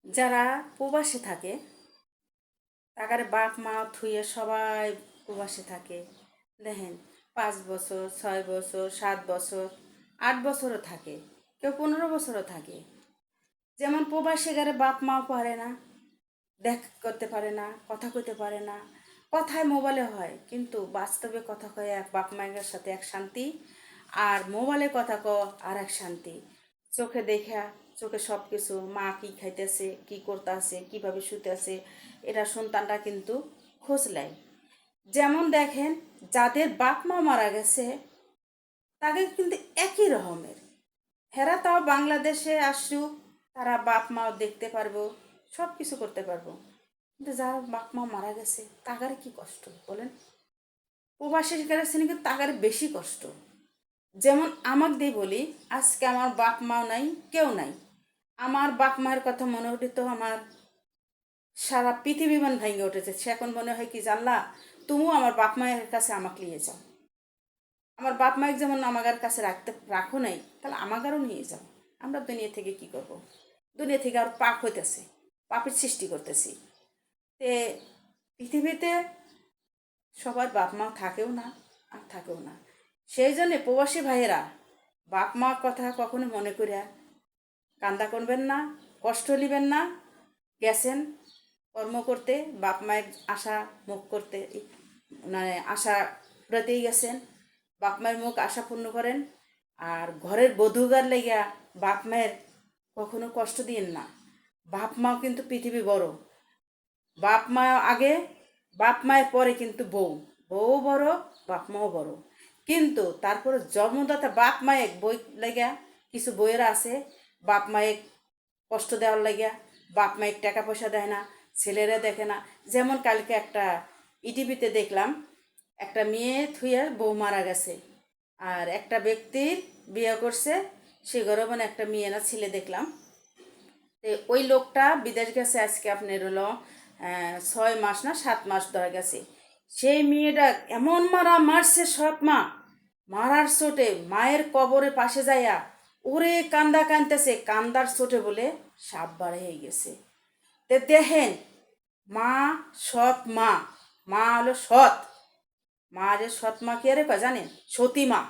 যারা প্রবাসে থাকে তাকারে বাপ মা থুয়ে সবাই প্রবাসে থাকে। দেখেন 5 বছর, 6 বছর, 7 বছর, 8 বছরও থাকে, কেউ 15 বছরও থাকে। যেমন প্রবাসে গেলে বাপ মাও পারে না, করতে পারে না, কথা কইতে পারে না। কথায় মোবাইলে হয়, কিন্তু বাস্তবে কথা কয় এক বাপ মায়ের সাথে এক শান্তি, আর মোবাইলে কথা আর এক শান্তি। চোখে দেখা, চোখে সব কিছু, মা কী খাইতেছে, কী করতেছে, কীভাবে শুতেছে, এটা সন্তানরা কিন্তু খোঁজ নেয়। যেমন দেখেন, যাদের বাপ মা মারা গেছে তাকে কিন্তু একই রকমের, হেরা তাও বাংলাদেশে আসুক, তারা বাপ মাও দেখতে পারবো, সব কিছু করতে পারবো। কিন্তু যারা বাপ মা মারা গেছে তাগারে কি কষ্ট বলেন। প্রবাসী গেছে কিন্তু তাগারে বেশি কষ্ট। যেমন আমাকে দিয়ে বলি, আজকে আমার বাপ মাও নাই, কেউ নাই। আমার বাপ মায়ের কথা মনে উঠে তো আমার সারা পৃথিবী মান ভেঙে উঠেছে। সে এখন মনে হয় কি জানলা, তুমিও আমার বাপ মায়ের কাছে আমাকে নিয়ে যাও। আমার বাপ মায়ের যেমন আমাদের কাছে রাখো নাই, তাহলে আমাদেরও নিয়ে যাও। আমরা দুনিয়া থেকে কি করব? দুনিয়া থেকে আর পাপ হইতেছে, পাপের সৃষ্টি করতেছি। তে পৃথিবীতে সবার বাপ মা থাকেও না, আর থাকেও না। সেই জন্যে প্রবাসী ভাইয়েরা বাপ মার কথা কখনো মনে করিয়া কান্দা করবেন না, কষ্ট নিবেন না। গেছেন কর্ম করতে, বাপ মায়ের আশা মুখ করতে, মানে আশা পুরাতেই গেছেন। বাপ মায়ের মুখ আশা পূর্ণ করেন। আর ঘরের বধূগার লেগিয়া বাপ মায়ের কখনো কষ্ট দিয়েন না। বাপ মাও কিন্তু পৃথিবী বড়। বাপ মা আগে, বাপ মায়ের পরে কিন্তু বউ, বউ বড়, বাপ মাও বড়। কিন্তু তারপরে জন্মদাতা বাপ মায়ের বই লাগিয়া কিছু বইয়েরা আছে, বাপ মায়ের কষ্ট দেওয়ার লাগিয়া, বাপ মায়ের টাকা পয়সা দেয় না, ছেলেরা দেখে না। যেমন কালকে একটা ইটিভিতে দেখলাম, একটা মেয়ে থুইয়া বউ মারা গেছে, আর একটা ব্যক্তির বিয়ে করছে, সে ঘরে মানে একটা মেয়ে না ছেলে দেখলাম। ওই লোকটা বিদেশ গেছে আজকে আপনার হলো 6 মাস না 7 মাস ধরে গেছে। সেই মেয়েটা এমন মারছে সৎ মা, মারার চোটে মায়ের কবরের পাশে যাইয়া ওরে কান্দা কানতেছে, কান্দার চোটে বলে সাপ বার হয়ে গেছে। দেখেন, মা, সৎ মা, মা হলো সৎ মা, যে সৎ মা কে রে কয় জানেন? সতী মা।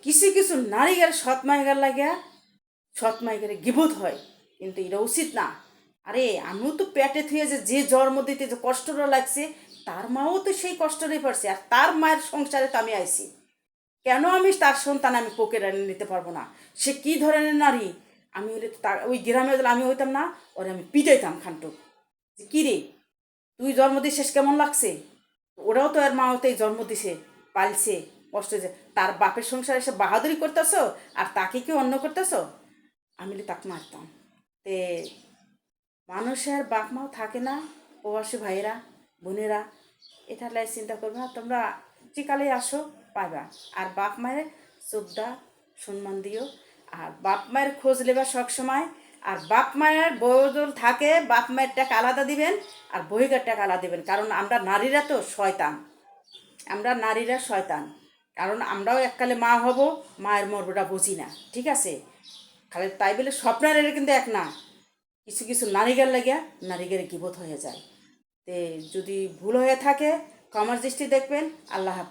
কিছু কিছু নারীদের সৎ মায়ের লাগিয়া সৎ মায়ের গিবত হয়, কিন্তু এটা উচিত না। আরে আমিও তো পেটে থুয়ে যে জন্ম দিতে যে কষ্টটা লাগছে, তার মাও তো সেই কষ্টটাই পারছে, আর তার মায়ের সংসারে তো আমি আইছি। কেন আমি তার সন্তান আমি পকেটে নিতে পারবো না? সে কি ধরনের নারী? আমি হলে তো তার ওই গ্রামে আমি হইতাম না, ওরে আমি পিটাইতাম খানটুক, যে কী রে তুই জন্ম দিছিস কেমন লাগছে? ওরাও তো আর মাও তো এই জন্ম দিছে, পালছে, কষ্ট যে তার বাপের সংসারে এসে বাহাদুরি করতেছ, আর তাকে কি অন্য করতেছ? আমি তাকে মারতাম। তে মানুষের বাপ মাও থাকে না, প্রবাসী ভাইয়েরা, বোনেরা, এটা লাই চিন্তা করবে না। তোমরা চিকালে আসো, পাইবা। আর বাপ মায়ের শ্রদ্ধা সম্মান দিও, আর বাপ মায়ের খোঁজ নেবা সবসময়। আর বাপ মায়ের বদল থাকে, বাপ মায়ের টাকা আলাদা দিবেন, আর বহিকার টাকা আলাদা দিবেন। কারণ আমরা নারীরা তো শয়তান, আমরা নারীরা শয়তান। কারণ আমরাও এককালে মা হব, মায়ের মর্মটা বুঝি না, ঠিক আছে? খালি তাই বলে সব নারীরা কিন্তু এক না। কিছু কিছু নারীদের লাগিয়া নারীদের গিবত হয়ে যায়। তে যদি ভুল হয়ে থাকে ক্ষমার দৃষ্টি দেখবেন। আল্লাহ হাফেজ।